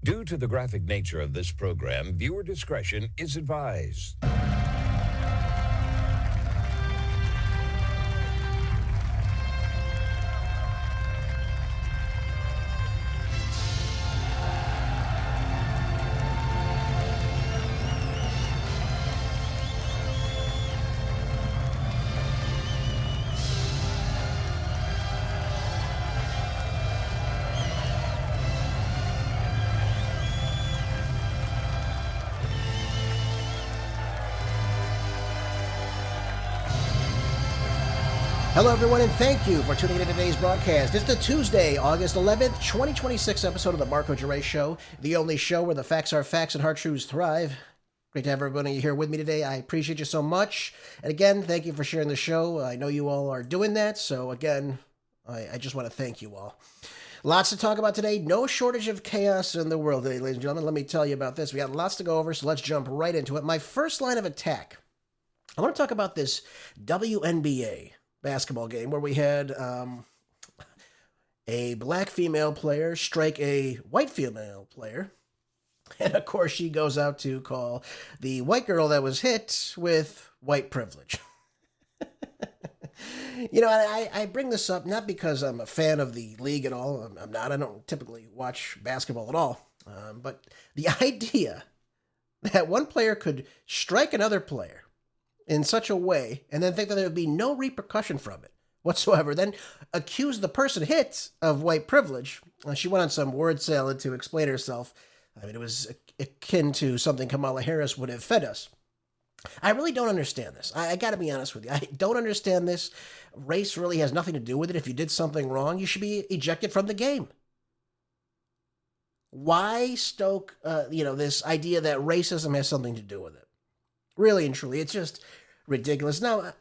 Due to the graphic nature of this program, viewer discretion is advised. Hello, everyone, and thank you for tuning in to today's broadcast. It's the Tuesday, August 11th, 2026 episode of the Marco Geray Show, the only show where the facts are facts and hard truths thrive. Great to have everybody here with me today. I appreciate you so much. And again, thank you for sharing the show. I know you all are doing that, so again, I just want to thank you all. Lots to talk about today. No shortage of chaos in the world today, ladies and gentlemen. Let me tell you about this. We got lots to go over, so let's jump right into it. My first line of attack, I want to talk about this WNBA basketball game where we had a black female player strike a white female player. And of course, she goes out to call the white girl that was hit with white privilege. You know, I bring this up not because I'm a fan of the league at all. I'm not. I don't typically watch basketball at all. But the idea that one player could strike another player in such a way, and then think that there would be no repercussion from it whatsoever, then accuse the person hit of white privilege. She went on some word salad to explain herself. I mean, it was akin to something Kamala Harris would have fed us. I really don't understand this. I got to be honest with you. I don't understand this. Race really has nothing to do with it. If you did something wrong, you should be ejected from the game. Why stoke, this idea that racism has something to do with it? Really and truly, it's just ridiculous. Now,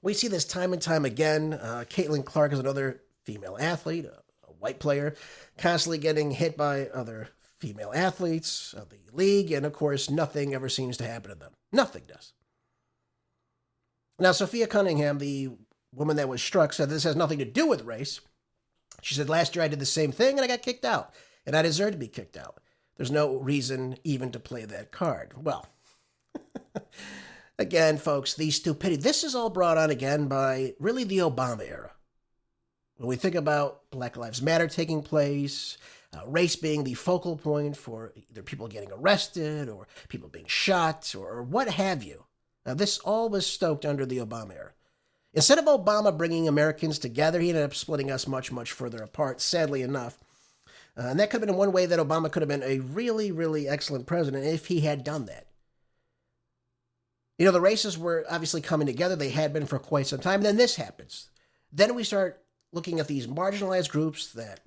we see this time and time again. Caitlin Clark is another female athlete, a white player, constantly getting hit by other female athletes of the league, and of course, nothing ever seems to happen to them. Nothing does. Now, Sophie Cunningham, the woman that was struck, said this has nothing to do with race. She said, last year I did the same thing, and I got kicked out, and I deserve to be kicked out. There's no reason even to play that card. Well, again, folks, the stupidity. This is all brought on again by really the Obama era. When we think about Black Lives Matter taking place, race being the focal point for either people getting arrested or people being shot or what have you. Now, this all was stoked under the Obama era. Instead of Obama bringing Americans together, he ended up splitting us much, much further apart, sadly enough. And that could have been one way that Obama could have been a really, really excellent president if he had done that. You know, the races were obviously coming together. They had been for quite some time. And then this happens. Then we start looking at these marginalized groups that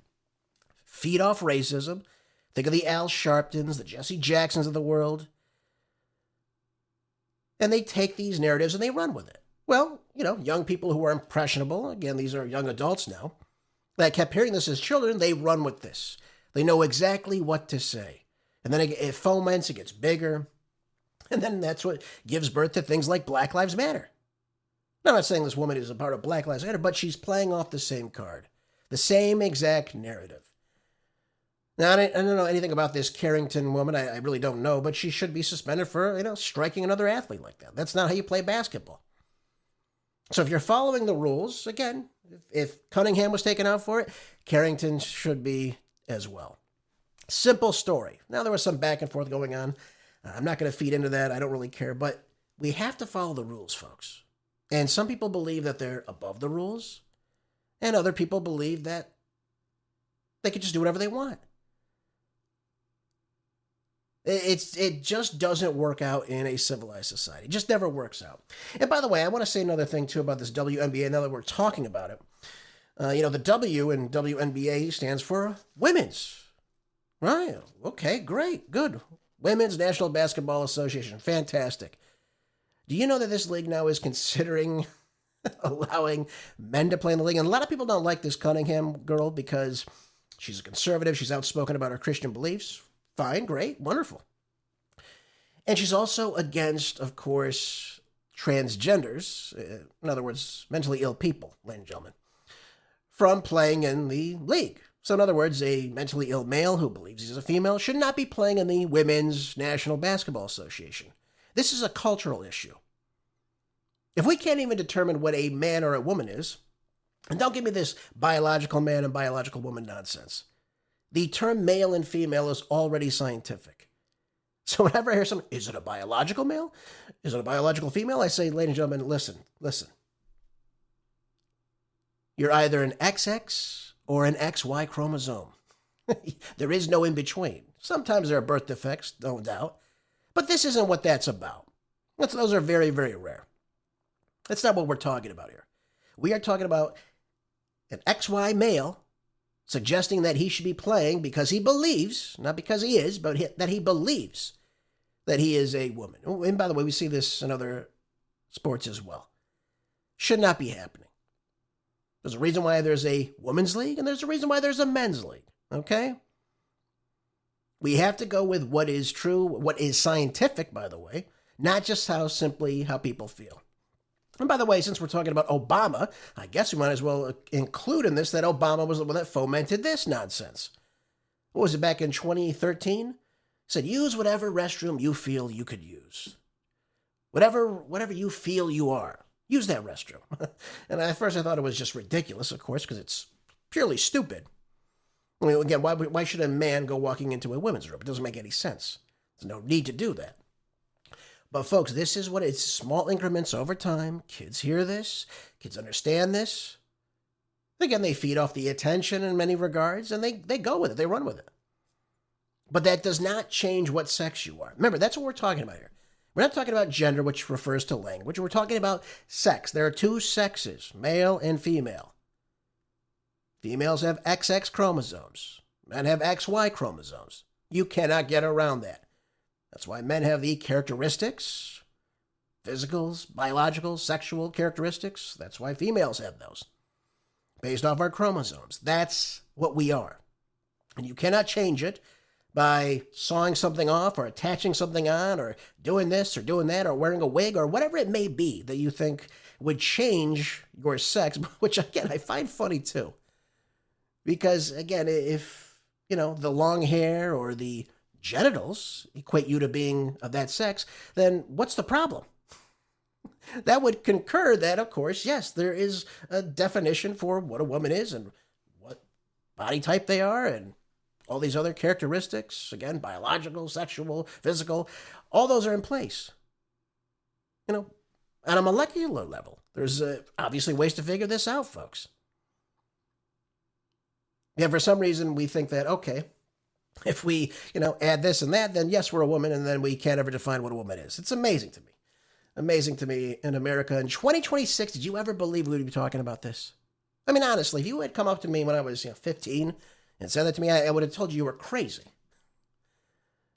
feed off racism. Think of the Al Sharptons, the Jesse Jacksons of the world. And they take these narratives and they run with it. Well, you know, young people who are impressionable, again, these are young adults now, that kept hearing this as children, they run with this. They know exactly what to say. And then it foments, it gets bigger. And then that's what gives birth to things like Black Lives Matter. Now, I'm not saying this woman is a part of Black Lives Matter, but she's playing off the same card, the same exact narrative. Now, I don't know anything about this Carrington woman. I really don't know, but she should be suspended for, striking another athlete like that. That's not how you play basketball. So if you're following the rules, again, if Cunningham was taken out for it, Carrington should be as well. Simple story. Now, there was some back and forth going on. I'm not going to feed into that. I don't really care. But we have to follow the rules, folks. And some people believe that they're above the rules. And other people believe that they can just do whatever they want. It just doesn't work out in a civilized society. It just never works out. And by the way, I want to say another thing, too, about this WNBA, now that we're talking about it. The W in WNBA stands for women's. Right? Okay, great, good. Women's National Basketball Association. Fantastic. Do you know that this league now is considering allowing men to play in the league? And a lot of people don't like this Cunningham girl because she's a conservative. She's outspoken about her Christian beliefs. Fine, great, wonderful. And she's also against, of course, transgenders, in other words, mentally ill people, ladies and gentlemen, from playing in the league. So in other words, a mentally ill male who believes he's a female should not be playing in the Women's National Basketball Association. This is a cultural issue. If we can't even determine what a man or a woman is, and don't give me this biological man and biological woman nonsense. The term male and female is already scientific. So whenever I hear someone, is it a biological male? Is it a biological female? I say, ladies and gentlemen, listen. You're either an XX or an XY chromosome. There is no in between. Sometimes there are birth defects, no doubt. But this isn't what that's about. Those are very, very rare. That's not what we're talking about here. We are talking about an XY male suggesting that he should be playing because he believes, not because he is, but that he believes that he is a woman. And by the way, we see this in other sports as well. Should not be happening. There's a reason why there's a women's league, and there's a reason why there's a men's league, okay? We have to go with what is true, what is scientific, by the way, not just how people feel. And by the way, since we're talking about Obama, I guess we might as well include in this that Obama was the one that fomented this nonsense. What was it, back in 2013? Said, use whatever restroom you feel you could use. Whatever you feel you are. Use that restroom. And at first I thought it was just ridiculous, of course, because it's purely stupid. I mean, again, why should a man go walking into a women's room? It doesn't make any sense. There's no need to do that. But folks, this is what it's small increments over time. Kids hear this. Kids understand this. Again, they feed off the attention in many regards, and they go with it. They run with it. But that does not change what sex you are. Remember, that's what we're talking about here. We're not talking about gender, which refers to language. We're talking about sex. There are two sexes, male and female. Females have XX chromosomes. Men have XY chromosomes. You cannot get around that. That's why men have the characteristics, physicals, biological, sexual characteristics. That's why females have those, based off our chromosomes. That's what we are. And you cannot change it by sawing something off or attaching something on or doing this or doing that or wearing a wig or whatever it may be that you think would change your sex, which, again, I find funny too. Because, again, if, the long hair or the genitals equate you to being of that sex, then what's the problem? That would concur that, of course, yes, there is a definition for what a woman is and what body type they are and all these other characteristics, again, biological, sexual, physical, all those are in place. On a molecular level, there's obviously ways to figure this out, folks. Yeah, for some reason, we think that, okay, if we, add this and that, then yes, we're a woman, and then we can't ever define what a woman is. It's amazing to me. Amazing to me in America. In 2026, did you ever believe we would be talking about this? I mean, honestly, if you had come up to me when I was 15 and said that to me, I would have told you were crazy.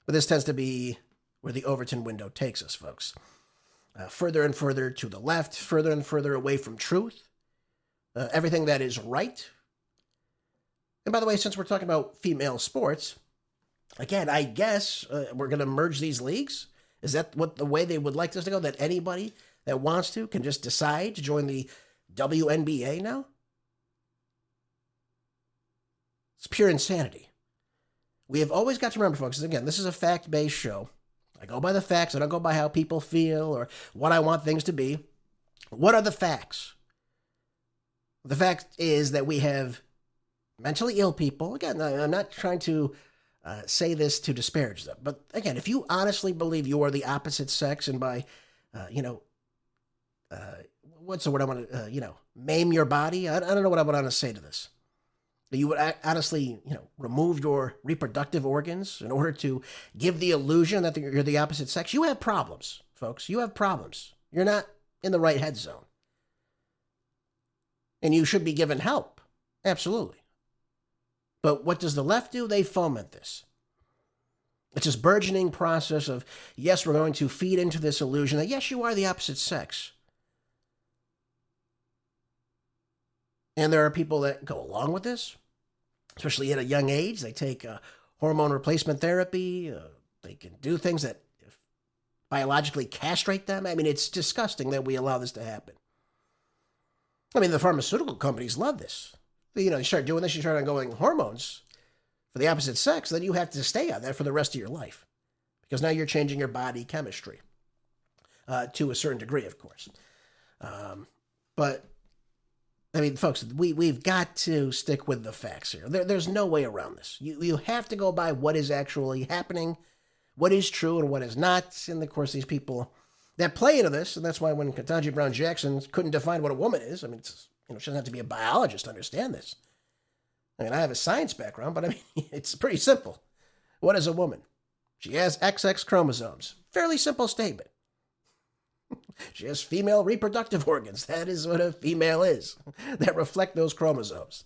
But this tends to be where the Overton window takes us, folks. Further and further to the left, further and further away from truth. Everything that is right. And by the way, since we're talking about female sports, again, I guess we're going to merge these leagues. Is that what the way they would like this to go? That anybody that wants to can just decide to join the WNBA now? It's pure insanity. We have always got to remember, folks, again, this is a fact-based show. I go by the facts. I don't go by how people feel or what I want things to be. What are the facts? The fact is that we have mentally ill people. Again, I'm not trying to say this to disparage them. But again, if you honestly believe you are the opposite sex and by, what's the word I want to, maim your body? I don't know what I want to say to this. You would honestly, remove your reproductive organs in order to give the illusion that you're the opposite sex. You have problems, folks. You have problems. You're not in the right head zone. And you should be given help. Absolutely. But what does the left do? They foment this. It's this burgeoning process of, yes, we're going to feed into this illusion that, yes, you are the opposite sex. And there are people that go along with this, especially at a young age. They take hormone replacement therapy. They can do things that biologically castrate them. I mean, it's disgusting that we allow this to happen. I mean, the pharmaceutical companies love this. You start doing this, you start ongoing hormones for the opposite sex, then you have to stay on that for the rest of your life. Because now you're changing your body chemistry to a certain degree, of course. But, I mean, folks, we've got to stick with the facts here. There's no way around this. You have to go by what is actually happening, what is true and what is not. And, of course, these people that play into this, and that's why when Ketanji Brown Jackson couldn't define what a woman is, I mean, she doesn't have to be a biologist to understand this. I mean, I have a science background, but I mean, it's pretty simple. What is a woman? She has XX chromosomes. Fairly simple statement. She has female reproductive organs. That is what a female is, that reflect those chromosomes.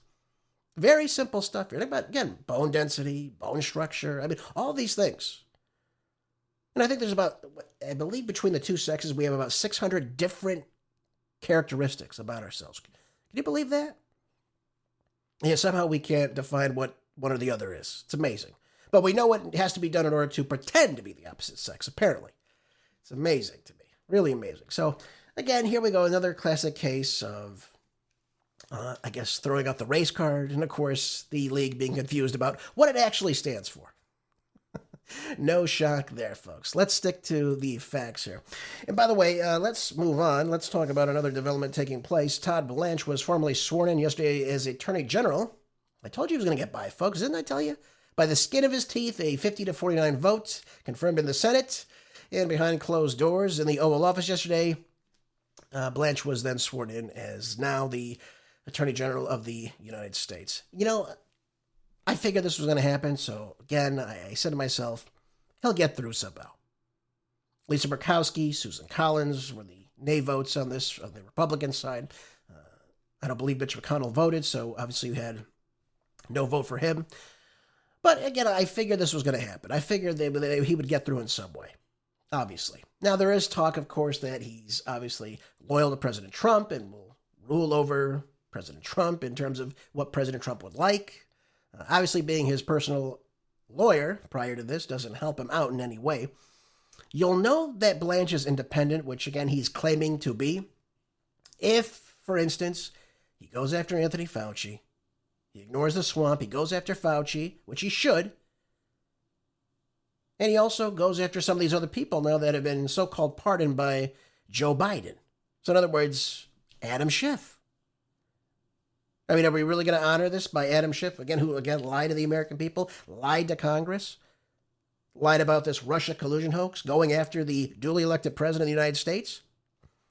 Very simple stuff here. Think about, again, bone density, bone structure. I mean, all these things. And I think there's about, I believe between the two sexes, we have about 600 different characteristics about ourselves. Can you believe that? Yeah, somehow we can't define what one or the other is. It's amazing. But we know what has to be done in order to pretend to be the opposite sex, apparently. It's amazing to me. Really amazing. So, again, here we go. Another classic case of, I guess, throwing out the race card. And, of course, the league being confused about what it actually stands for. No shock there, folks. Let's stick to the facts here. And by the way, let's move on. Let's talk about another development taking place. Todd Blanche was formally sworn in yesterday as Attorney General. I told you he was going to get by, folks. Didn't I tell you? By the skin of his teeth, a 50-49 vote confirmed in the Senate. And behind closed doors in the Oval Office yesterday, Blanche was then sworn in as now the Attorney General of the United States. I figured this was going to happen, so again, I said to myself, he'll get through somehow. Lisa Murkowski, Susan Collins were the nay votes on this, on the Republican side. I don't believe Mitch McConnell voted, so obviously you had no vote for him. But again, I figured this was going to happen. I figured he would get through in some way, obviously. Now, there is talk, of course, that he's obviously loyal to President Trump and will rule over President Trump in terms of what President Trump would like. Obviously, being his personal lawyer prior to this doesn't help him out in any way. You'll know that Blanche is independent, which, again, he's claiming to be. If, for instance, he goes after Anthony Fauci, he ignores the swamp, he goes after Fauci, which he should, and he also goes after some of these other people now that have been so-called pardoned by Joe Biden. So, in other words, Adam Schiff. I mean, are we really going to honor this by Adam Schiff, again, who, again, lied to the American people, lied to Congress, lied about this Russia collusion hoax, going after the duly elected president of the United States?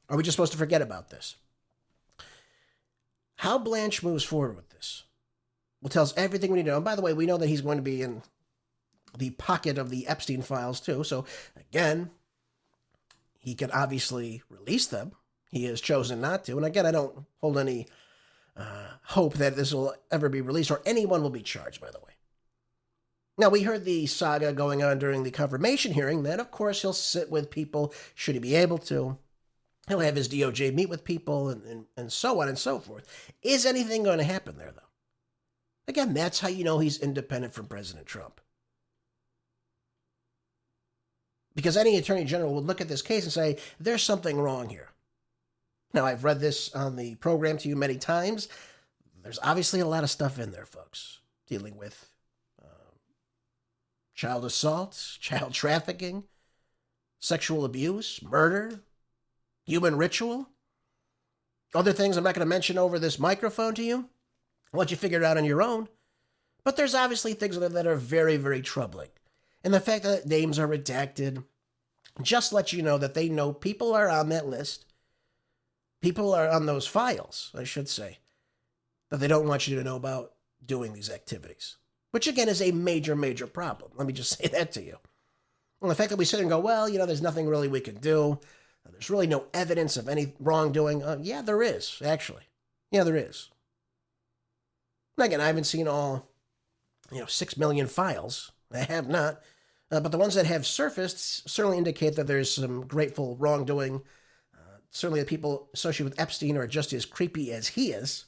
Are we just supposed to forget about this? How Blanche moves forward with this will tell us everything we need to know. And by the way, we know that he's going to be in the pocket of the Epstein files, too. So, again, he can obviously release them. He has chosen not to. And again, I don't hold any hope that this will ever be released or anyone will be charged, by the way. Now, we heard the saga going on during the confirmation hearing that, of course, he'll sit with people, should he be able to. He'll have his DOJ meet with people and so on and so forth. Is anything going to happen there, though? Again, that's how you know he's independent from President Trump. Because any attorney general would look at this case and say, there's something wrong here. Now, I've read this on the program to you many times. There's obviously a lot of stuff in there, folks, dealing with child assault, child trafficking, sexual abuse, murder, human ritual. Other things I'm not going to mention over this microphone to you. I'll let you figure it out on your own. But there's obviously things that are very, very troubling. And the fact that names are redacted just lets you know that they know people are on that list. People are on those files, I should say, that they don't want you to know about doing these activities. Which, again, is a major, major problem. Let me just say that to you. And the fact that we sit and go, well, there's nothing really we can do. There's really no evidence of any wrongdoing. Yeah, there is, actually. Yeah, there is. And again, I haven't seen all, 6 million files. I have not. But the ones that have surfaced certainly indicate that there's some grateful wrongdoing. Certainly the people associated with Epstein are just as creepy as he is.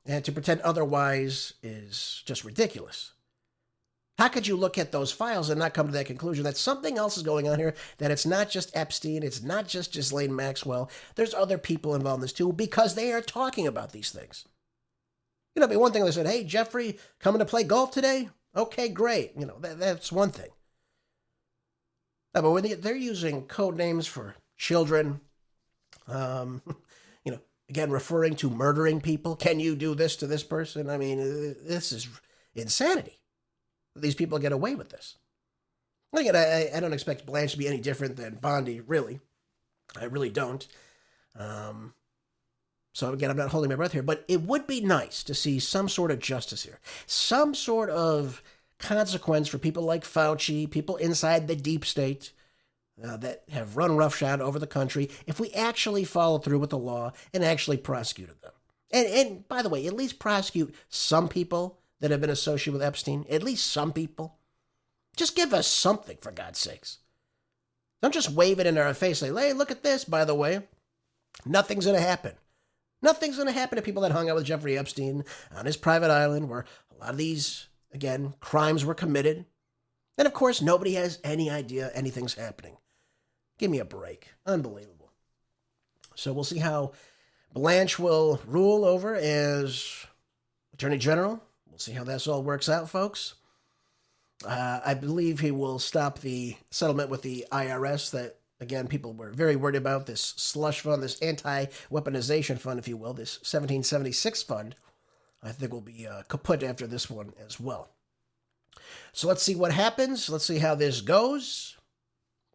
And to pretend otherwise is just ridiculous. How could you look at those files and not come to that conclusion that something else is going on here, that it's not just Epstein, it's not just Ghislaine Maxwell, there's other people involved in this too, because they are talking about these things. It'd be one thing if they said, hey, Jeffrey, coming to play golf today? Okay, great. That's one thing. No, but when they're using code names for children, again, referring to murdering people. Can you do this to this person? I mean, this is insanity. These people get away with this. Again, I don't expect Blanche to be any different than Bondi, really. I really don't. So again, I'm not holding my breath here, but it would be nice to see some sort of justice here. Some sort of consequence for people like Fauci, people inside the deep state that have run roughshod over the country, if we actually follow through with the law and actually prosecuted them. And by the way, at least prosecute some people that have been associated with Epstein, at least some people. Just give us something, for God's sakes. Don't just wave it in our face, say, hey, look at this, by the way. Nothing's going to happen. Nothing's going to happen to people that hung out with Jeffrey Epstein on his private island where a lot of these, again, crimes were committed. And of course, nobody has any idea anything's happening. Give me a break. Unbelievable. So we'll see how Blanche will rule over as Attorney General. We'll see how this all works out, folks. I believe he will stop the settlement with the IRS that, again, people were very worried about, this slush fund, this anti-weaponization fund, if you will, this 1776 fund, I think will be kaput after this one as well. So let's see what happens. Let's see how this goes.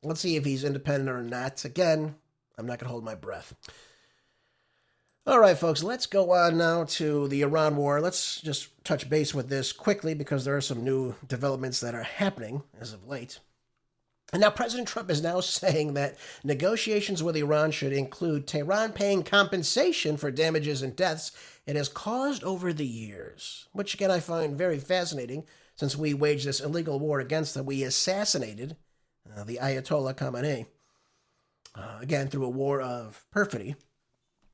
Let's see if he's independent or not. Again, I'm not going to hold my breath. All right, folks, let's go on now to the Iran war. Let's just touch base with this quickly because there are some new developments that are happening as of late. And now President Trump is now saying that negotiations with Iran should include Tehran paying compensation for damages and deaths it has caused over the years, which, again, I find very fascinating since we waged this illegal war against them. We assassinated the Ayatollah Khamenei, again, through a war of perfidy,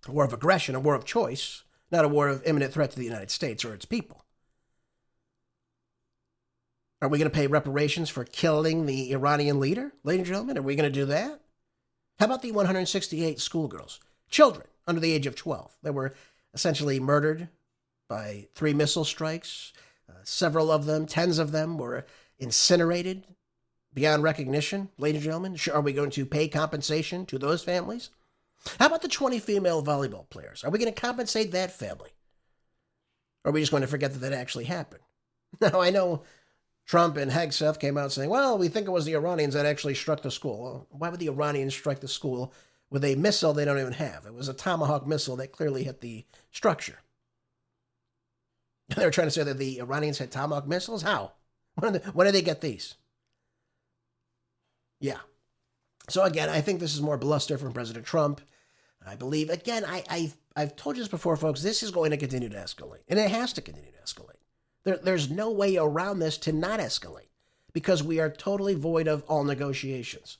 a war of aggression, a war of choice, not a war of imminent threat to the United States or its people. Are we going to pay reparations for killing the Iranian leader, ladies and gentlemen? Are we going to do that? How about the 168 schoolgirls, children under the age of 12, that were essentially murdered by 3 missile strikes? Several of them, tens of them, were incinerated beyond recognition, ladies and gentlemen. Are we going to pay compensation to those families? How about the 20 female volleyball players? Are we going to compensate that family? Or are we just going to forget that actually happened? Now, I know Trump and Hegseth came out saying, well, we think it was the Iranians that actually struck the school. Well, why would the Iranians strike the school with a missile they don't even have? It was a Tomahawk missile that clearly hit the structure. They were trying to say that the Iranians had Tomahawk missiles? How? When did they get these? Yeah. So again, I think this is more bluster from President Trump. I believe, again, I've told you this before, folks, this is going to continue to escalate. And it has to continue to escalate. There's no way around this to not escalate because we are totally void of all negotiations.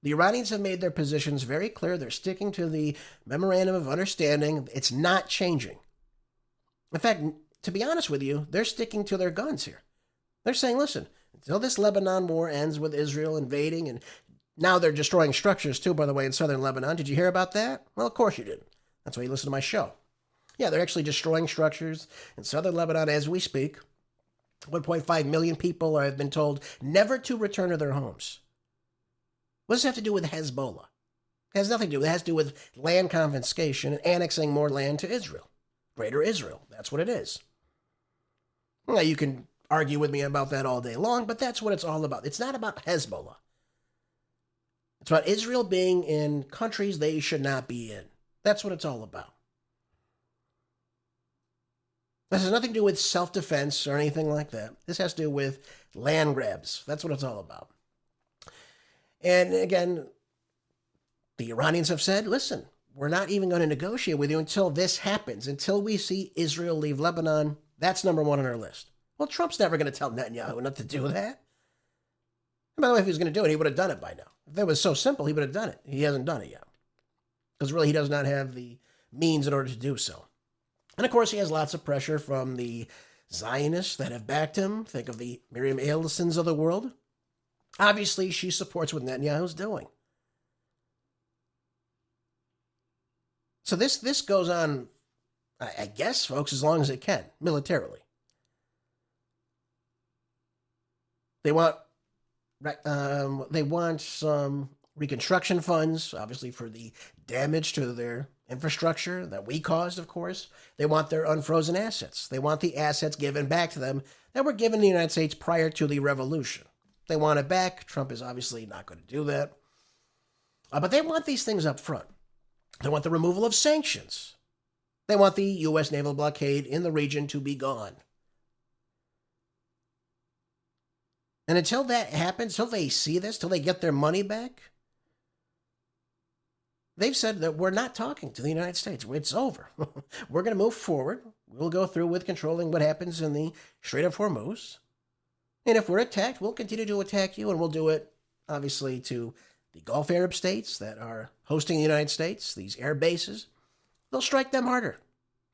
The Iranians have made their positions very clear. They're sticking to the memorandum of understanding. It's not changing. In fact, to be honest with you, they're sticking to their guns here. They're saying, listen, until this Lebanon war ends with Israel invading, and now they're destroying structures too, by the way, in southern Lebanon. Did you hear about that? Well, of course you didn't. That's why you listen to my show. Yeah, they're actually destroying structures in southern Lebanon as we speak. 1.5 million people have been told never to return to their homes. What does it have to do with Hezbollah? It has nothing to do. It has to do with land confiscation and annexing more land to Israel. Greater Israel. That's what it is. Now, you can argue with me about that all day long, but that's what it's all about. It's not about Hezbollah. It's about Israel being in countries they should not be in. That's what it's all about. This has nothing to do with self-defense or anything like that. This has to do with land grabs. That's what it's all about. And again, the Iranians have said, listen, we're not even going to negotiate with you until this happens, until we see Israel leave Lebanon. That's number one on our list. Well, Trump's never going to tell Netanyahu not to do that. And by the way, if he was going to do it, he would have done it by now. If it was so simple, he would have done it. He hasn't done it yet. Because really, he does not have the means in order to do so. And of course, he has lots of pressure from the Zionists that have backed him. Think of the Miriam Aelisons of the world. Obviously, she supports what Netanyahu's doing. So this goes on I guess, folks, as long as it can, militarily. They want some reconstruction funds, obviously, for the damage to their infrastructure that we caused, of course. They want their unfrozen assets. They want the assets given back to them that were given to the United States prior to the revolution. They want it back. Trump is obviously not going to do that. But they want these things up front. They want the removal of sanctions. They want the U.S. naval blockade in the region to be gone. And until that happens, until they see this, until they get their money back, they've said that we're not talking to the United States. It's over. We're going to move forward. We'll go through with controlling what happens in the Strait of Hormuz. And if we're attacked, we'll continue to attack you, and we'll do it, obviously, to the Gulf Arab states that are hosting the United States, these air bases. They'll strike them harder.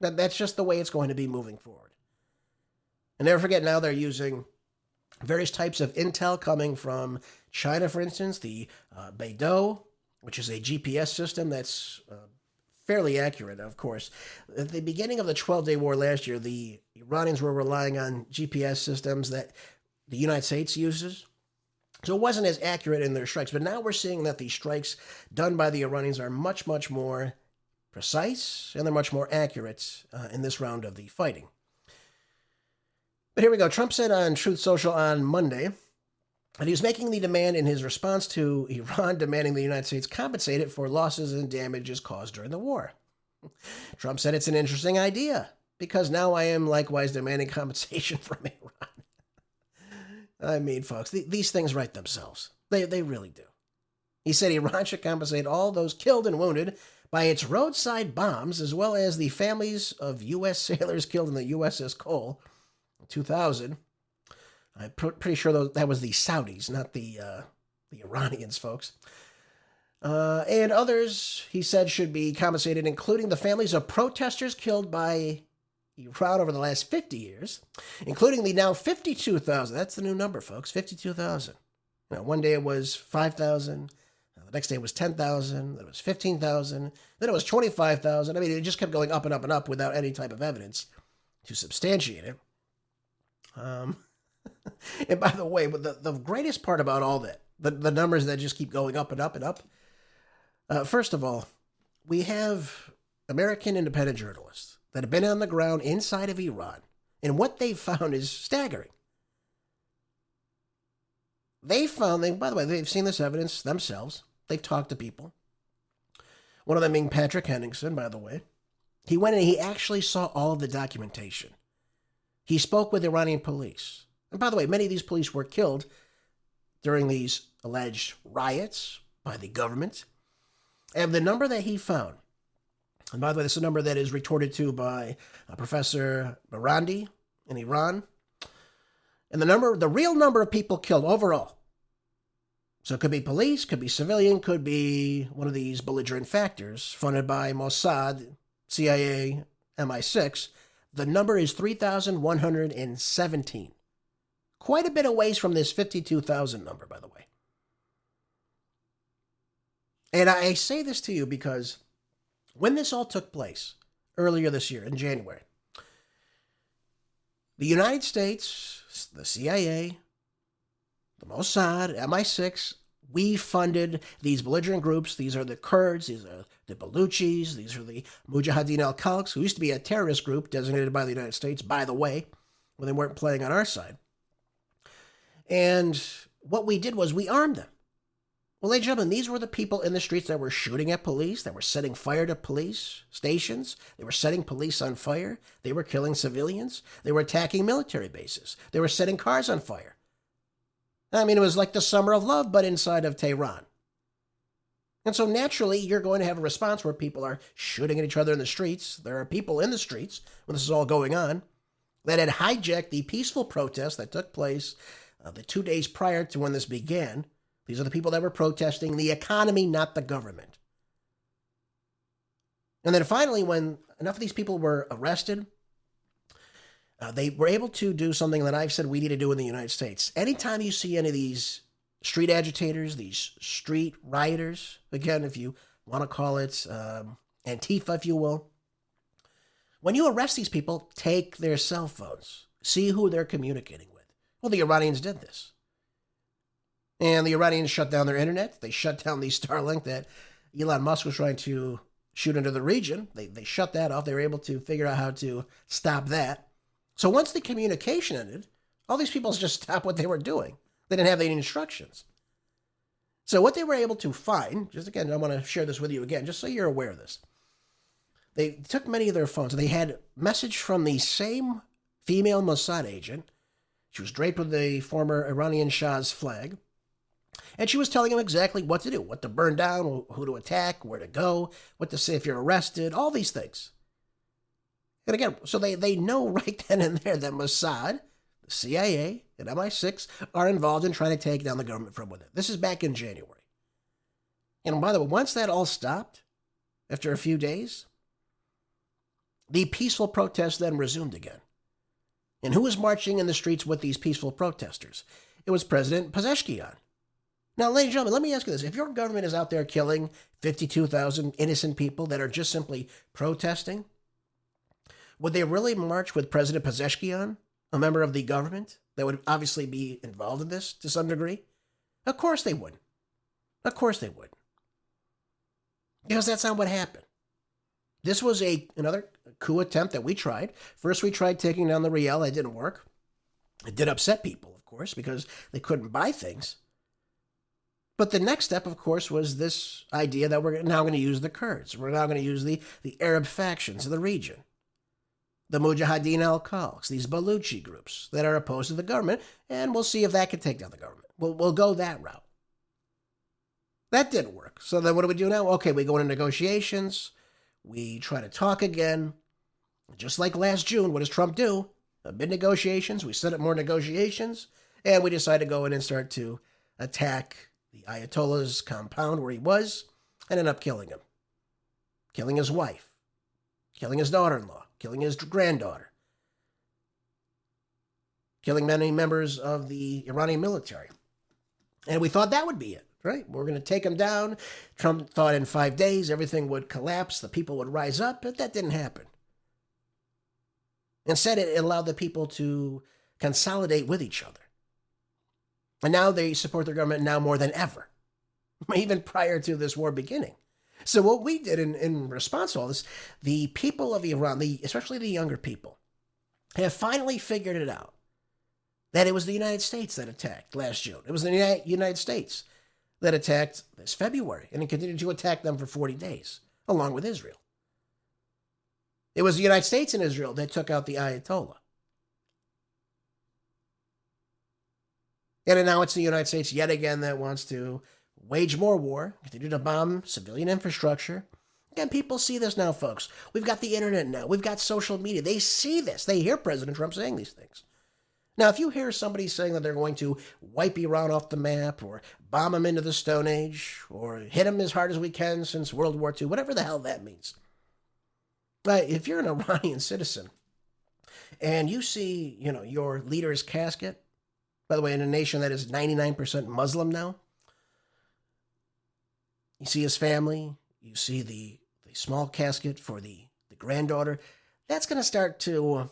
That's just the way it's going to be moving forward. And never forget, now they're using various types of intel coming from China, for instance, the Beidou, which is a GPS system that's fairly accurate, of course. At the beginning of the 12-day war last year, the Iranians were relying on GPS systems that the United States uses. So it wasn't as accurate in their strikes. But now we're seeing that the strikes done by the Iranians are much, much more precise, and they're much more accurate in this round of the fighting. But here we go. Trump said on Truth Social on Monday that he was making the demand in his response to Iran demanding the United States compensate it for losses and damages caused during the war. Trump said it's an interesting idea because now I am likewise demanding compensation from Iran. I mean, folks, these things write themselves. They really do. He said Iran should compensate all those killed and wounded by its roadside bombs, as well as the families of U.S. sailors killed in the USS Cole in 2000. I'm pretty sure that was the Saudis, not the Iranians, folks. And others, he said, should be compensated, including the families of protesters killed by Iran over the last 50 years, including the now 52,000. That's the new number, folks, 52,000. One day it was 5,000. The next day it was 10,000. Then it was 15,000. Then it was 25,000. I mean, it just kept going up and up and up without any type of evidence to substantiate it. And by the way, the greatest part about all that, the numbers that just keep going up and up and up, first of all, we have American independent journalists that have been on the ground inside of Iran, and what they've found is staggering. By the way, they've seen this evidence themselves. They've talked to people. One of them being Patrick Henningsen, by the way. He went and he actually saw all of the documentation. He spoke with Iranian police. And by the way, many of these police were killed during these alleged riots by the government. And the number that he found, and by the way, this is a number that is retorted to by Professor Barandi in Iran. And the real number of people killed overall. So it could be police, could be civilian, could be one of these belligerent factors funded by Mossad, CIA, MI6. The number is 3,117. Quite a bit of ways from this 52,000 number, by the way. And I say this to you because when this all took place earlier this year in January, the United States, the CIA, the Mossad, MI6, we funded these belligerent groups. These are the Kurds, these are the Baluchis, these are the Mujahideen al-Khalq, who used to be a terrorist group designated by the United States, by the way, when they weren't playing on our side. And what we did was we armed them. Well, ladies and gentlemen, these were the people in the streets that were shooting at police, that were setting fire to police stations. They were setting police on fire. They were killing civilians. They were attacking military bases. They were setting cars on fire. I mean, it was like the summer of love, but inside of Tehran. And so naturally, you're going to have a response where people are shooting at each other in the streets. There are people in the streets when this is all going on that had hijacked the peaceful protest that took place the 2 days prior to when this began. These are the people that were protesting the economy, not the government. And then finally, when enough of these people were arrested, they were able to do something that I've said we need to do in the United States. Anytime you see any of these street agitators, these street rioters, again, if you want to call it Antifa, if you will, When you arrest these people, take their cell phones. See who they're communicating with. Well, the Iranians did this. And the Iranians shut down their internet. They shut down the Starlink that Elon Musk was trying to shoot into the region. They shut that off. They were able to figure out how to stop that. So once the communication ended, all these people just stopped what they were doing. They didn't have any instructions. So what they were able to find, just again, I want to share this with you again, just so you're aware of this. They took many of their phones, and they had message from the same female Mossad agent. She was draped with the former Iranian Shah's flag. And she was telling him exactly what to do, what to burn down, who to attack, where to go, what to say if you're arrested, all these things. And again, so they know right then and there that Mossad, the CIA, and MI6 are involved in trying to take down the government from within. This is back in January. And by the way, once that all stopped, after a few days, the peaceful protests then resumed again. And who was marching in the streets with these peaceful protesters? It was President Pezeshkian. Now, ladies and gentlemen, let me ask you this. If your government is out there killing 52,000 innocent people that are just simply protesting, would they really march with President Pezeshkian, a member of the government that would obviously be involved in this to some degree? Of course they wouldn't. Of course they would. Because that's not what happened. This was another coup attempt that we tried. First, we tried taking down the riel. That didn't work. It did upset people, of course, because they couldn't buy things. But the next step, of course, was this idea that we're now going to use the Kurds. We're now going to use the Arab factions of the region. The Mujahideen al-Khalq, these Baluchi groups that are opposed to the government, and we'll see if that can take down the government. We'll go that route. That didn't work. So then what do we do now? Okay, we go into negotiations. We try to talk again. Just like last June, what does Trump do? Amid negotiations, we set up more negotiations, and we decide to go in and start to attack the Ayatollah's compound where he was, and end up killing him. Killing his wife. Killing his daughter-in-law. Killing his granddaughter. Killing many members of the Iranian military. And we thought that would be it, right? We're going to take him down. Trump thought in 5 days everything would collapse, the people would rise up, but that didn't happen. Instead, it allowed the people to consolidate with each other. And now they support their government now more than ever, even prior to this war beginning. So what we did in response to all this, the people of Iran, especially the younger people, have finally figured it out. That it was the United States that attacked last June. It was the United States that attacked this February, and it continued to attack them for 40 days, along with Israel. It was the United States and Israel that took out the Ayatollah. And now it's the United States yet again that wants to wage more war, continue to bomb civilian infrastructure. Again, people see this now, folks. We've got the internet now. We've got social media. They see this. They hear President Trump saying these things. Now, if you hear somebody saying that they're going to wipe Iran off the map or bomb them into the Stone Age or hit them as hard as we can since World War II, whatever the hell that means. But if you're an Iranian citizen and you see, your leader's casket, by the way, in a nation that is 99% Muslim now, you see his family, you see the small casket for the granddaughter, that's going to start to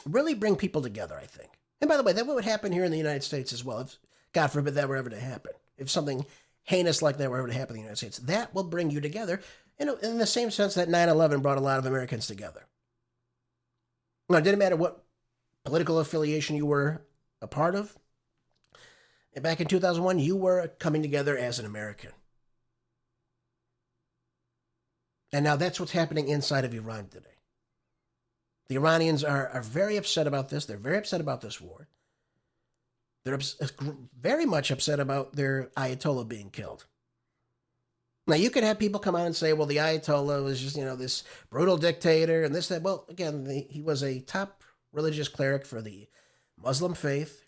really bring people together, I think. And by the way, that would happen here in the United States as well, if God forbid that were ever to happen. If something heinous like that were ever to happen in the United States, that will bring you together in the same sense that 9/11 brought a lot of Americans together. Now, it didn't matter what political affiliation you were a part of. And back in 2001, you were coming together as an American. And now that's what's happening inside of Iran today. The Iranians are very upset about this. They're very upset about this war. They're very much upset about their Ayatollah being killed. Now, you can have people come out and say, well, the Ayatollah was just, this brutal dictator and this, that. Well, again, he was a top religious cleric for the Muslim faith,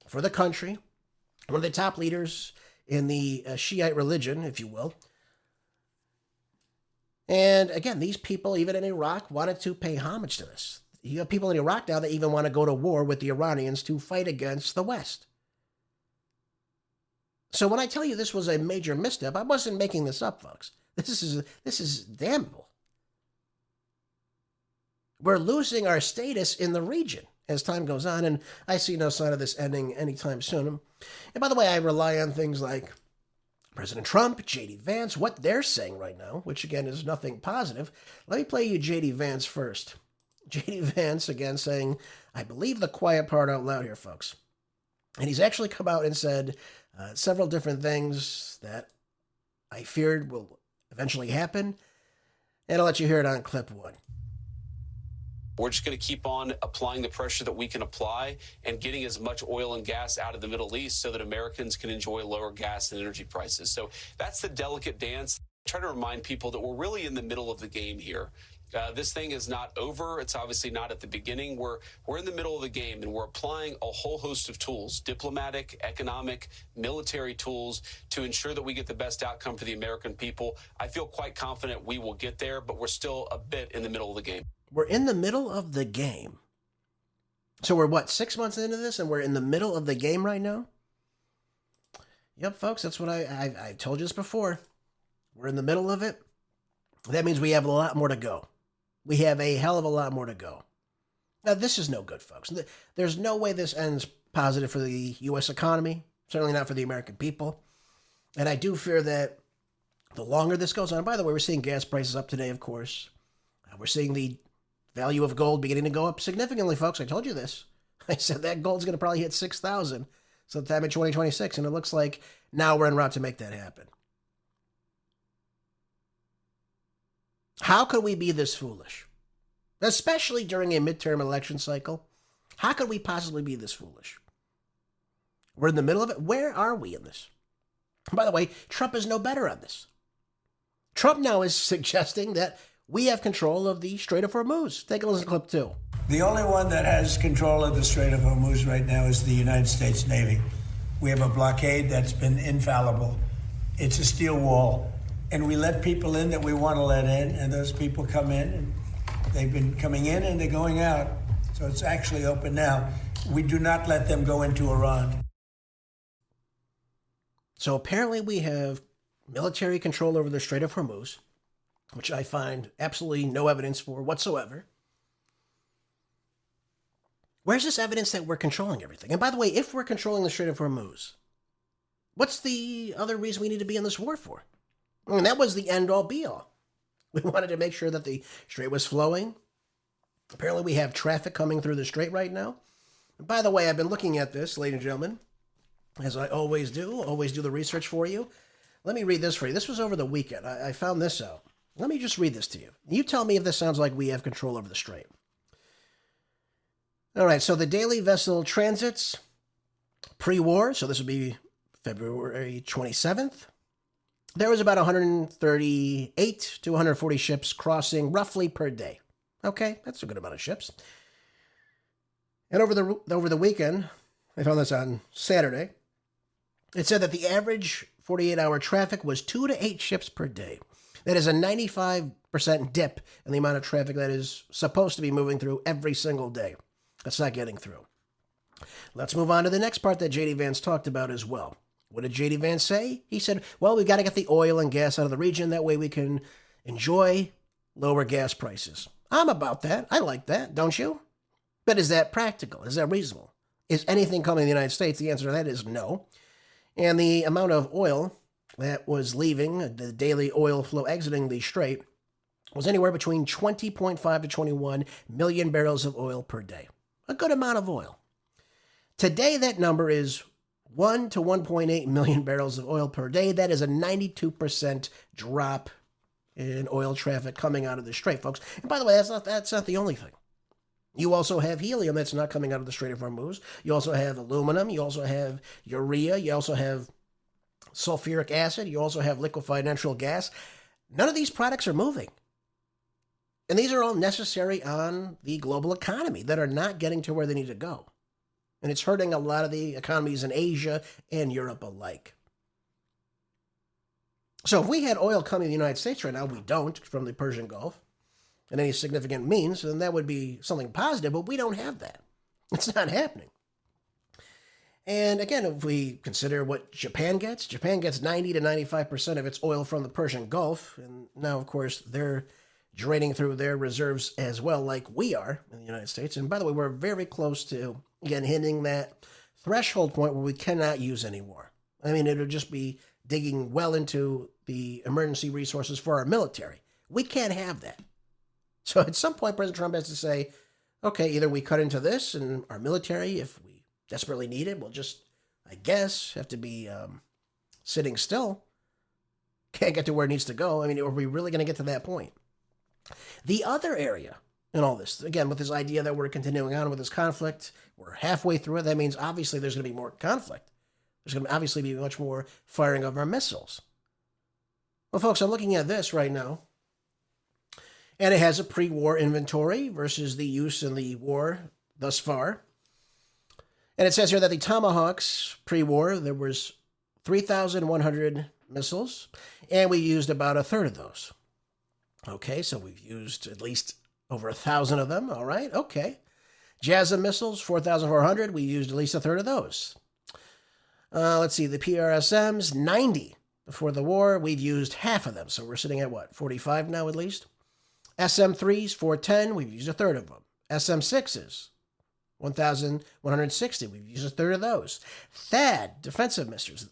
for the country, one of the top leaders in the Shiite religion, if you will. And again, these people, even in Iraq, wanted to pay homage to this. You have people in Iraq now that even want to go to war with the Iranians to fight against the West. So when I tell you this was a major misstep, I wasn't making this up, folks. This is damnable. We're losing our status in the region as time goes on, and I see no sign of this ending anytime soon. And by the way, I rely on things like President Trump, J.D. Vance, what they're saying right now, which again is nothing positive. Let me play you J.D. Vance first. J.D. Vance again saying, I believe the quiet part out loud here, folks. And he's actually come out and said several different things that I feared will eventually happen. And I'll let you hear it on clip one. We're just going to keep on applying the pressure that we can apply and getting as much oil and gas out of the Middle East so that Americans can enjoy lower gas and energy prices. So that's the delicate dance. I try to remind people that we're really in the middle of the game here. This thing is not over. It's obviously not at the beginning. We're in the middle of the game, and we're applying a whole host of tools, diplomatic, economic, military tools, to ensure that we get the best outcome for the American people. I feel quite confident we will get there, but we're still a bit in the middle of the game. We're in the middle of the game. So we're, what, 6 months into this, and we're in the middle of the game right now? Yep, folks, that's what I told you this before. We're in the middle of it. That means we have a lot more to go. We have a hell of a lot more to go. Now, this is no good, folks. There's no way this ends positive for the U.S. economy, certainly not for the American people. And I do fear that the longer this goes on, by the way, we're seeing gas prices up today, of course. We're seeing the value of gold beginning to go up significantly, folks. I told you this. I said that gold's going to probably hit 6,000 sometime in 2026, and it looks like now we're en route to make that happen. How could we be this foolish? Especially during a midterm election cycle. How could we possibly be this foolish? We're in the middle of it. Where are we in this? By the way, Trump is no better on this. Trump now is suggesting that we have control of the Strait of Hormuz. Take a listen to clip two. The only one that has control of the Strait of Hormuz right now is the United States Navy. We have a blockade that's been infallible. It's a steel wall. And we let people in that we want to let in, and those people come in, and they've been coming in and they're going out. So it's actually open now. We do not let them go into Iran. So apparently we have military control over the Strait of Hormuz, which I find absolutely no evidence for whatsoever. Where's this evidence that we're controlling everything? And by the way, if we're controlling the Strait of Hormuz, what's the other reason we need to be in this war for? I mean, that was the end-all, be-all. We wanted to make sure that the strait was flowing. Apparently, we have traffic coming through the strait right now. And by the way, I've been looking at this, ladies and gentlemen, as I always do the research for you. Let me read this for you. This was over the weekend. I found this out. Let me just read this to you. You tell me if this sounds like we have control over the strait. All right, so the daily vessel transits pre-war, so this would be February 27th. There was about 138 to 140 ships crossing roughly per day. Okay, that's a good amount of ships. And over the weekend, I found this on Saturday, it said that the average 48-hour traffic was 2 to 8 ships per day. That is a 95% dip in the amount of traffic that is supposed to be moving through every single day. That's not getting through. Let's move on to the next part that J.D. Vance talked about as well. What did J.D. Vance say? He said, well, we've got to get the oil and gas out of the region. That way we can enjoy lower gas prices. I'm about that. I like that, don't you? But is that practical? Is that reasonable? Is anything coming to the United States? The answer to that is no. And the amount of oil that was leaving, the daily oil flow exiting the strait, was anywhere between 20.5 to 21 million barrels of oil per day. A good amount of oil. Today, that number is 1 to 1.8 million barrels of oil per day. That is a 92% drop in oil traffic coming out of the strait, folks. And by the way, that's not the only thing. You also have helium that's not coming out of the Strait of Hormuz. You also have aluminum. You also have urea. You also have sulfuric acid. You also have liquefied natural gas. None of these products are moving. And these are all necessary on the global economy that are not getting to where they need to go. And it's hurting a lot of the economies in Asia and Europe alike. So if we had oil coming to the United States right now, we don't, from the Persian Gulf, in any significant means, then that would be something positive, but we don't have that. It's not happening. And again, if we consider what Japan gets 90 to 95% of its oil from the Persian Gulf. And now, of course, their draining through their reserves as well, like we are in the United States. And by the way, we're very close to, again, hitting that threshold point where we cannot use any more. I mean, it'll just be digging well into the emergency resources for our military. We can't have that. So at some point, President Trump has to say, okay, either we cut into this and our military, if we desperately need it, we'll just, I guess, have to be sitting still. Can't get to where it needs to go. I mean, are we really going to get to that point? The other area in all this, again, with this idea that we're continuing on with this conflict, we're halfway through it. That means obviously there's going to be more conflict. There's going to obviously be much more firing of our missiles. Well, folks, I'm looking at this right now, and it has a pre-war inventory versus the use in the war thus far. And it says here that the Tomahawks pre-war, there was 3,100 missiles, and we used about a third of those. Okay, so we've used at least over 1,000 of them. All right, okay. JASSM missiles, 4,400. We used at least a third of those. Let's see, the PRSMs, 90 before the war. We've used half of them, so we're sitting at what, 45 now at least? SM3s, 410. We've used a third of them. SM6s, 1,160. We've used a third of those. THAAD, defensive missiles.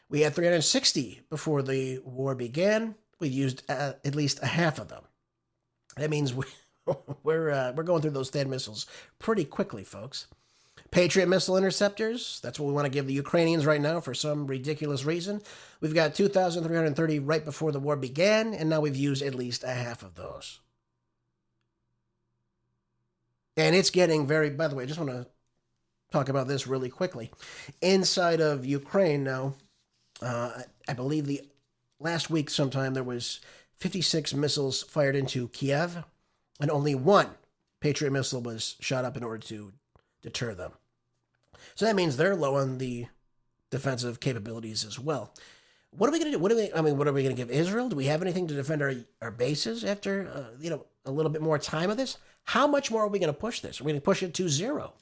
We had 360 before the war began. We've used at least a half of them. That means we're going through those THAAD missiles pretty quickly, folks. Patriot missile interceptors, that's what we want to give the Ukrainians right now for some ridiculous reason. We've got 2,330 right before the war began, and now we've used at least a half of those. And it's getting very, by the way, I just want to talk about this really quickly. Inside of Ukraine now, I believe the last week sometime there was 56 missiles fired into Kiev, and only one Patriot missile was shot up in order to deter them. So that means they're low on the defensive capabilities as well. What are we going to do? What are we going to give Israel? Do we have anything to defend our bases after a little bit more time of this? How much more are we going to push this? Are we going to push it to zero?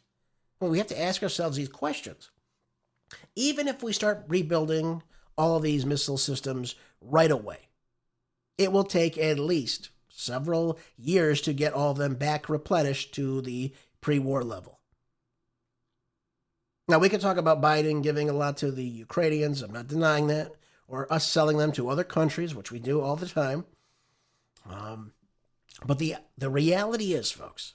Well, we have to ask ourselves these questions. Even if we start rebuilding all of these missile systems right away, it will take at least several years to get all of them back replenished to the pre-war level. Now, we can talk about Biden giving a lot to the Ukrainians. I'm not denying that. Or us selling them to other countries, which we do all the time. But the reality is, folks,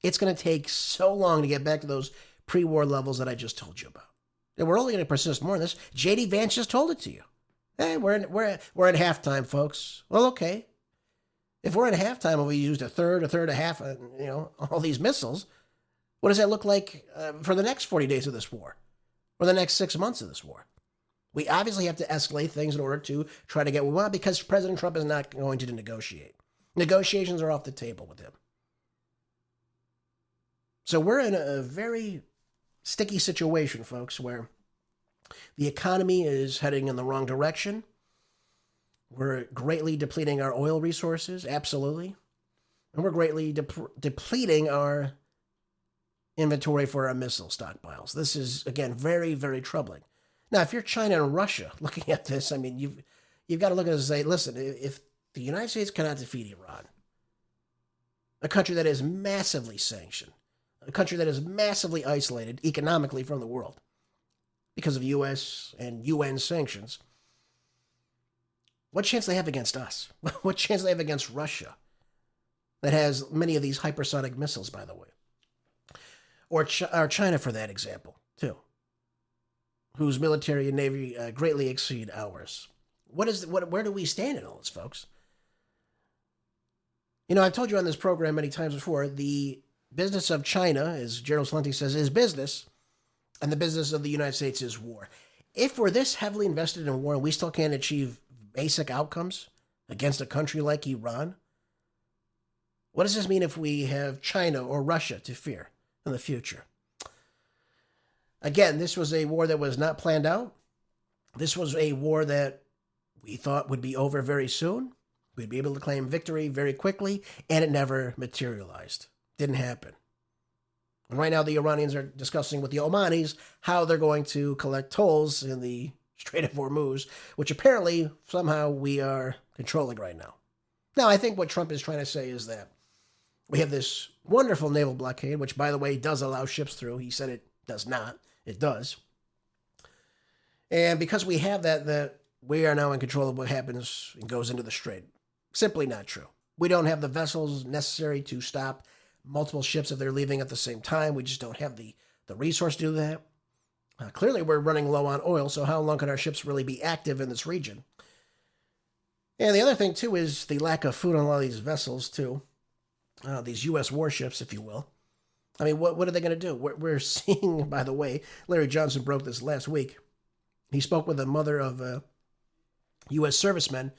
it's going to take so long to get back to those pre-war levels that I just told you about. And we're only going to persist more in this. J.D. Vance just told it to you. Hey, we're in halftime, folks. Well, okay. If we're in halftime and we used a third, a half, all these missiles, what does that look like for the next 40 days of this war? Or the next 6 months of this war? We obviously have to escalate things in order to try to get what we want because President Trump is not going to negotiate. Negotiations are off the table with him. So we're in a very sticky situation, folks, where the economy is heading in the wrong direction. We're greatly depleting our oil resources, absolutely. And we're greatly depleting our inventory for our missile stockpiles. This is, again, very, very troubling. Now, if you're China and Russia looking at this, I mean, you've got to look at it and say, listen, if the United States cannot defeat Iran, a country that is massively sanctioned, a country that is massively isolated economically from the world because of U.S. and UN sanctions, what chance do they have against us? What chance do they have against Russia that has many of these hypersonic missiles, by the way? Or China, for that example, too, whose military and navy greatly exceed ours. Where do we stand in all this, folks? I've told you on this program many times before, the business of China, as General Salenti says, is business, and the business of the United States is war. If we're this heavily invested in war and we still can't achieve basic outcomes against a country like Iran, what does this mean if we have China or Russia to fear in the future? Again, this was a war that was not planned out. This was a war that we thought would be over very soon. We'd be able to claim victory very quickly, and it never materialized. Didn't happen. And right now, the Iranians are discussing with the Omanis how they're going to collect tolls in the Strait of Hormuz, which apparently somehow we are controlling right now. Now, I think what Trump is trying to say is that we have this wonderful naval blockade, which, by the way, does allow ships through. He said it does not. It does. And because we have that we are now in control of what happens and goes into the strait. Simply not true. We don't have the vessels necessary to stop multiple ships if they're leaving at the same time. We just don't have the resource to do that. Clearly, we're running low on oil, so how long can our ships really be active in this region? And the other thing, too, is the lack of food on a lot of these vessels, too. These U.S. warships, if you will. I mean, what are they going to do? We're seeing, by the way, Larry Johnson broke this last week. He spoke with a mother of U.S. servicemen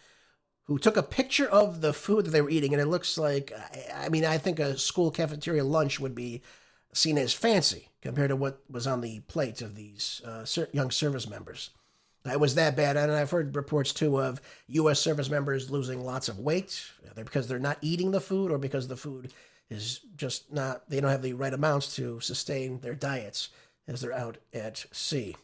who took a picture of the food that they were eating, and it looks like, I think a school cafeteria lunch would be seen as fancy compared to what was on the plate of these young service members. It was that bad, and I've heard reports, too, of U.S. service members losing lots of weight, either because they're not eating the food or because the food is just not, they don't have the right amounts to sustain their diets as they're out at sea.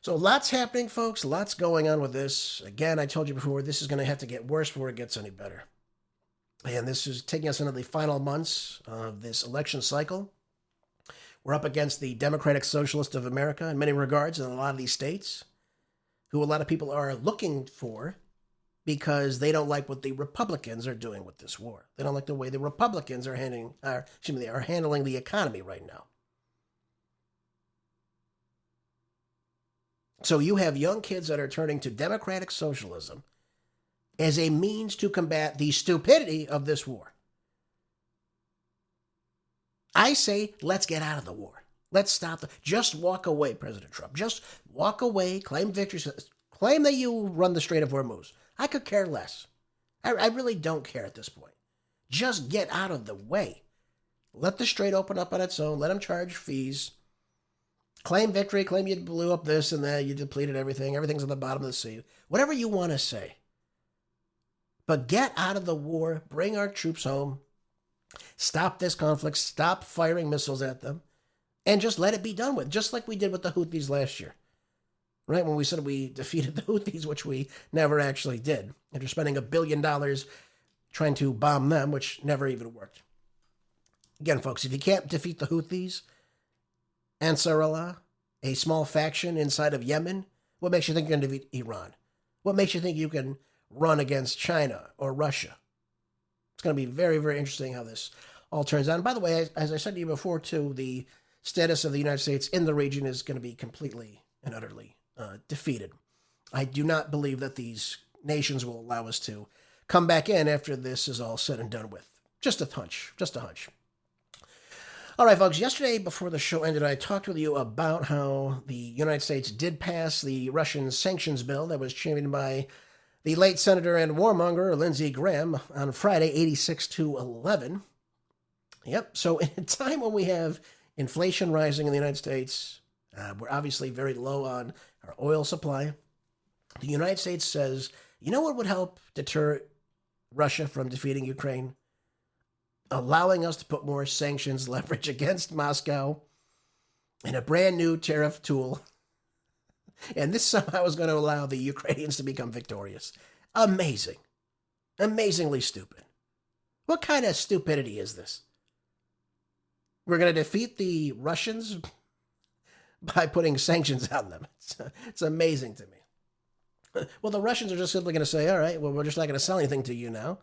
So lots happening, folks, lots going on with this. Again, I told you before, this is going to have to get worse before it gets any better. And this is taking us into the final months of this election cycle. We're up against the Democratic Socialist of America in many regards in a lot of these states, who a lot of people are looking for because they don't like what the Republicans are doing with this war. They don't like the way the Republicans are handling the economy right now. So you have young kids that are turning to democratic socialism as a means to combat the stupidity of this war. I say, let's get out of the war. Let's stop. Just walk away, President Trump. Just walk away, claim victory, claim that you run the Strait of Hormuz. I could care less. I really don't care at this point. Just get out of the way. Let the strait open up on its own. Let them charge fees. Claim victory, claim you blew up this and that, you depleted everything. Everything's on the bottom of the sea. Whatever you want to say. But get out of the war. Bring our troops home. Stop this conflict. Stop firing missiles at them. And just let it be done with, just like we did with the Houthis last year. Right? When we said we defeated the Houthis, which we never actually did. After spending $1 billion trying to bomb them, which never even worked. Again, folks, if you can't defeat the Houthis, Ansarullah, a small faction inside of Yemen, what makes you think you're going to defeat Iran? What makes you think you can run against China or Russia? It's going to be very, very interesting how this all turns out. And by the way, as I said to you before, too, the status of the United States in the region is going to be completely and utterly defeated. I do not believe that these nations will allow us to come back in after this is all said and done with. Just a hunch. Just a hunch. All right, folks, yesterday before the show ended, I talked with you about how the United States did pass the Russian sanctions bill that was championed by the late Senator and warmonger Lindsey Graham on Friday, 86-11. Yep, so in a time when we have inflation rising in the United States, we're obviously very low on our oil supply. The United States says, you know what would help deter Russia from defeating Ukraine? Allowing us to put more sanctions leverage against Moscow and a brand new tariff tool. And this somehow is going to allow the Ukrainians to become victorious. Amazing. Amazingly stupid. What kind of stupidity is this? We're going to defeat the Russians by putting sanctions on them. It's amazing to me. Well, the Russians are just simply going to say, all right, well, we're just not going to sell anything to you now.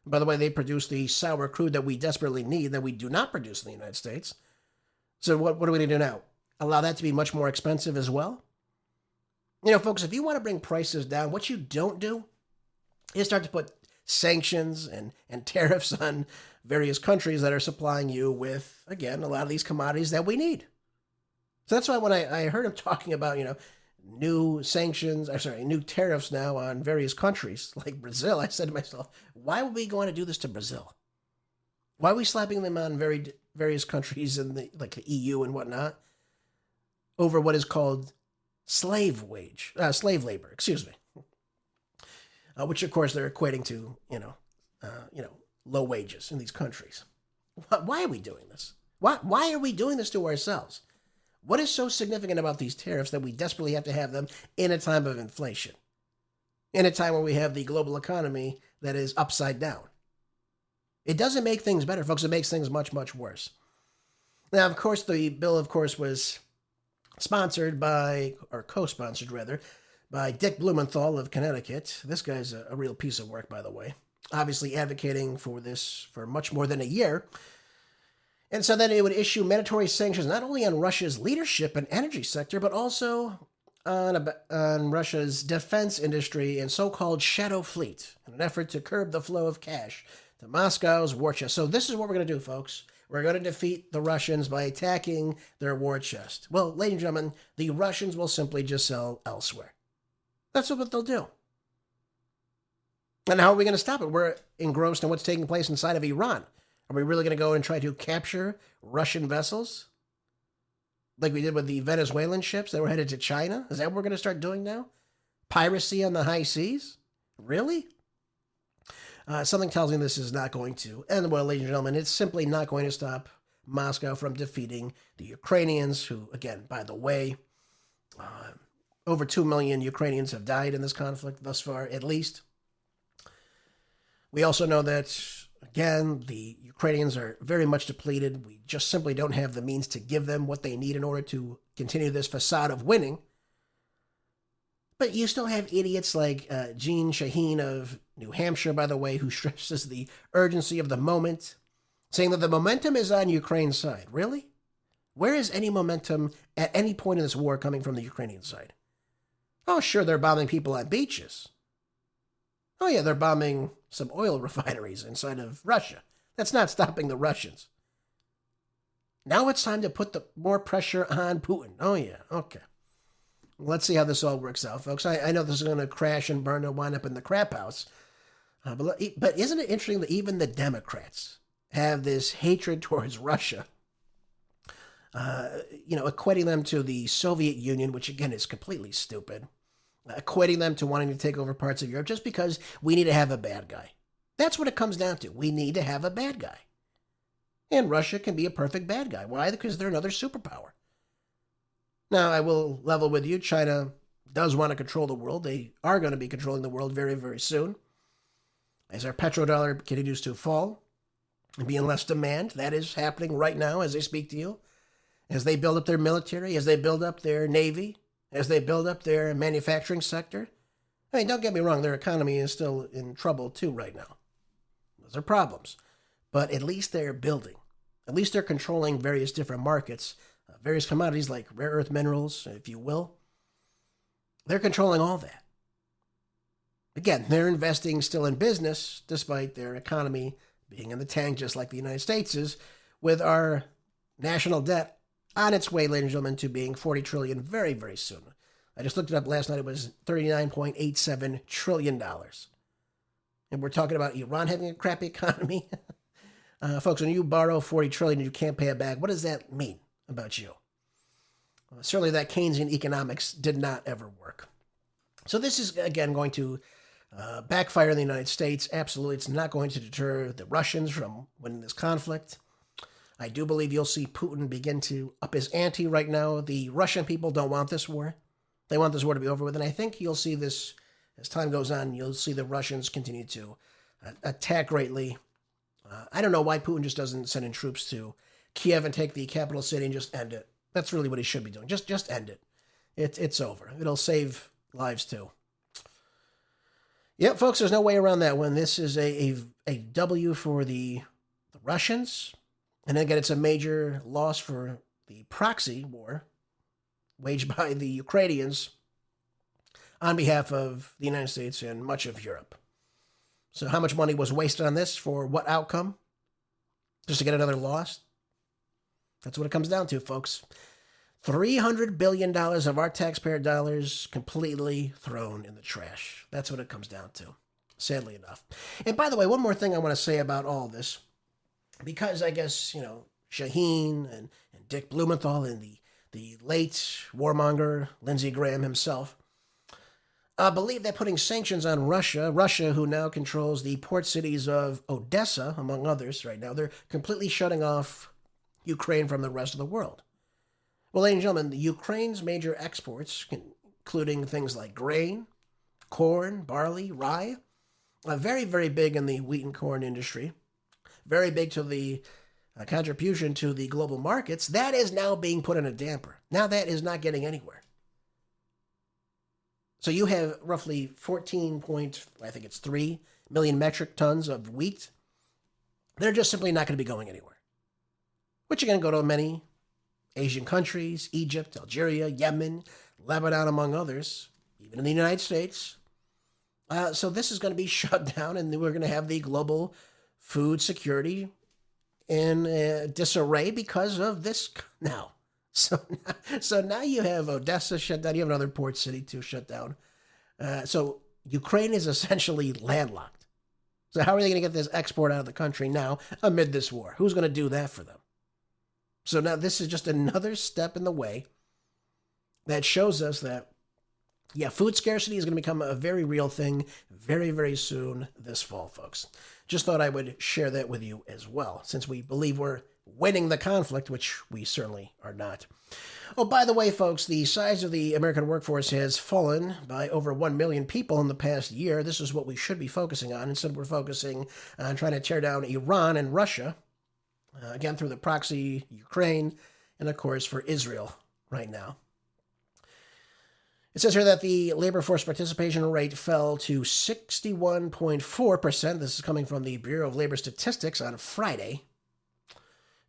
By the way, they produce the sour crude that we desperately need that we do not produce in the United States. So what are we going to do now? Allow that to be much more expensive as well? You know, folks, if you want to bring prices down, what you don't do is start to put sanctions and tariffs on various countries that are supplying you with, again, a lot of these commodities that we need. So that's why when I heard him talking about, new tariffs now on various countries like Brazil, I said to myself, why would we going to do this to Brazil? Why are we slapping them on various countries in the EU and whatnot over what is called slave labor, which of course they're equating to, low wages in these countries. Why are we doing this? Why are we doing this to ourselves? What is so significant about these tariffs that we desperately have to have them in a time of inflation? in a time where we have the global economy that is upside down. It doesn't make things better, folks. It makes things much, much worse. Now, of course, the bill, of course, was sponsored by, or co-sponsored rather, by Dick Blumenthal of Connecticut. This guy's a real piece of work, by the way. Obviously advocating for this for much more than a year. And so then it would issue mandatory sanctions not only on Russia's leadership and energy sector, but also on Russia's defense industry and so-called shadow fleet in an effort to curb the flow of cash to Moscow's war chest. So this is what we're going to do, folks. We're going to defeat the Russians by attacking their war chest. Well, ladies and gentlemen, the Russians will simply just sell elsewhere. That's what they'll do. And how are we going to stop it? We're engrossed in what's taking place inside of Iran. Are we really going to go and try to capture Russian vessels? Like we did with the Venezuelan ships that were headed to China? Is that what we're going to start doing now? Piracy on the high seas? Really? Something tells me this is not going to end well, ladies and gentlemen. It's simply not going to stop Moscow from defeating the Ukrainians, who, again, by the way, over 2 million Ukrainians have died in this conflict thus far, at least. We also know that, again, the Ukrainians are very much depleted. We just simply don't have the means to give them what they need in order to continue this facade of winning. But you still have idiots like Jeanne Shaheen of New Hampshire, by the way, who stresses the urgency of the moment, saying that the momentum is on Ukraine's side. Really? Where is any momentum at any point in this war coming from the Ukrainian side? Oh, sure, they're bombing people on beaches. Oh, yeah, they're bombing some oil refineries inside of Russia. That's not stopping the Russians. Now it's time to put more pressure on Putin. Oh, yeah, okay. Let's see how this all works out, folks. I know this is going to crash and burn and wind up in the crap house. But isn't it interesting that even the Democrats have this hatred towards Russia, equating them to the Soviet Union, which, again, is completely stupid, equating them to wanting to take over parts of Europe just because we need to have a bad guy. That's what it comes down to. We need to have a bad guy. And Russia can be a perfect bad guy. Why? Because they're another superpower. Now, I will level with you. China does want to control the world. They are going to be controlling the world very, very soon. As our petrodollar continues to fall and be in less demand, that is happening right now as I speak to you. As they build up their military, as they build up their navy, as they build up their manufacturing sector. I mean, don't get me wrong, their economy is still in trouble too right now. Those are problems. But at least they're building. At least they're controlling various different markets, various commodities like rare earth minerals, if you will. They're controlling all that. Again, they're investing still in business, despite their economy being in the tank, just like the United States is, with our national debt on its way, ladies and gentlemen, to being $40 trillion very, very soon. I just looked it up last night. It was $39.87 trillion. And we're talking about Iran having a crappy economy. Folks, when you borrow $40 trillion and you can't pay it back, what does that mean about you? Certainly that Keynesian economics did not ever work. So this is, again, going to backfire in the United States. Absolutely, it's not going to deter the Russians from winning this conflict. I do believe you'll see Putin begin to up his ante right now. The Russian people don't want this war. They want this war to be over with. And I think you'll see this, as time goes on, you'll see the Russians continue to attack greatly. I don't know why Putin just doesn't send in troops to Kiev and take the capital city and just end it. That's really what he should be doing. Just end it. It's over. It'll save lives too. Yep, folks, there's no way around that one. This is a W for the Russians. And again, it's a major loss for the proxy war waged by the Ukrainians on behalf of the United States and much of Europe. So how much money was wasted on this for what outcome? Just to get another loss? That's what it comes down to, folks. $300 billion of our taxpayer dollars completely thrown in the trash. That's what it comes down to, sadly enough. And by the way, one more thing I want to say about all this, because I guess, Shaheen and Dick Blumenthal and the late warmonger Lindsey Graham himself, believe that putting sanctions on Russia, who now controls the port cities of Odessa, among others right now, they're completely shutting off Ukraine from the rest of the world. Well, ladies and gentlemen, Ukraine's major exports, including things like grain, corn, barley, rye. Very, very big in the wheat and corn industry. Very big to the contribution to the global markets. That is now being put in a damper. Now that is not getting anywhere. So you have roughly 3 million metric tons of wheat. They're just simply not going to be going anywhere. Which are going to go to many Asian countries, Egypt, Algeria, Yemen, Lebanon, among others, even in the United States. So this is going to be shut down, and we're going to have the global food security in disarray because of this now. So now you have Odessa shut down. You have another port city too shut down. So Ukraine is essentially landlocked. So how are they going to get this export out of the country now amid this war? Who's going to do that for them? So now this is just another step in the way that shows us that, yeah, food scarcity is going to become a very real thing very, very soon this fall, folks. Just thought I would share that with you as well, since we believe we're winning the conflict, which we certainly are not. Oh, by the way, folks, the size of the American workforce has fallen by over 1 million people in the past year. This is what we should be focusing on. Instead, we're focusing on trying to tear down Iran and Russia, again, through the proxy Ukraine, and, of course, for Israel right now. It says here that the labor force participation rate fell to 61.4%. This is coming from the Bureau of Labor Statistics on Friday.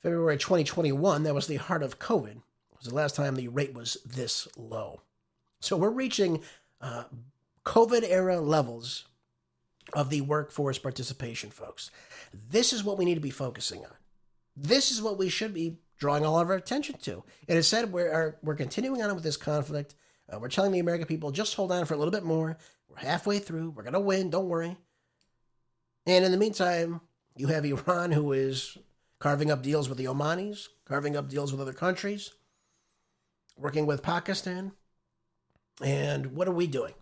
February 2021, that was the heart of COVID. It was the last time the rate was this low. So we're reaching COVID-era levels of the workforce participation, folks. This is what we need to be focusing on. This is what we should be drawing all of our attention to. And instead, we're continuing on with this conflict. We're telling the American people, just hold on for a little bit more. We're halfway through. We're going to win. Don't worry. And in the meantime, you have Iran, who is carving up deals with the Omanis, carving up deals with other countries, working with Pakistan. And what are we doing?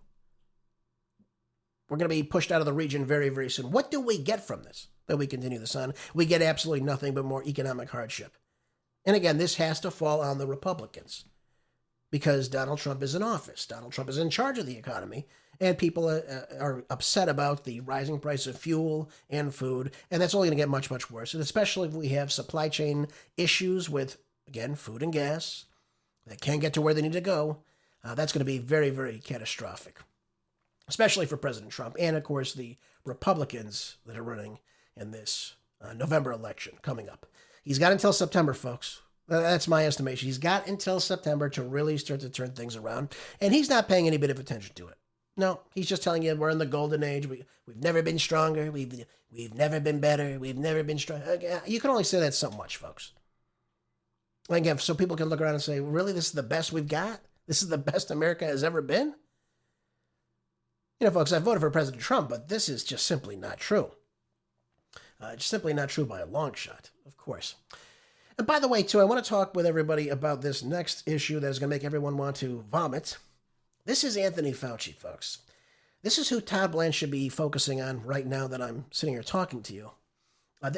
We're going to be pushed out of the region very, very soon. What do we get from this that we continue this on? We get absolutely nothing but more economic hardship. And again, this has to fall on the Republicans because Donald Trump is in office. Donald Trump is in charge of the economy, and people are upset about the rising price of fuel and food, and that's only going to get much, much worse. And especially if we have supply chain issues with, again, food and gas that can't get to where they need to go, that's going to be very, very catastrophic, especially for President Trump and, of course, the Republicans that are running in this November election coming up. He's got until September, folks. That's my estimation. He's got until September to really start to turn things around, and he's not paying any bit of attention to it. No, he's just telling you we're in the golden age. We've never been stronger. We've never been better. We've never been strong. You can only say that so much, folks. Again, so people can look around and say, really, this is the best we've got? This is the best America has ever been? You know, folks, I voted for President Trump, but this is just simply not true. It's simply not true by a long shot, of course. And by the way, too, I want to talk with everybody about this next issue that is going to make everyone want to vomit. This is Anthony Fauci, folks. This is who Todd Blanche should be focusing on right now that I'm sitting here talking to you.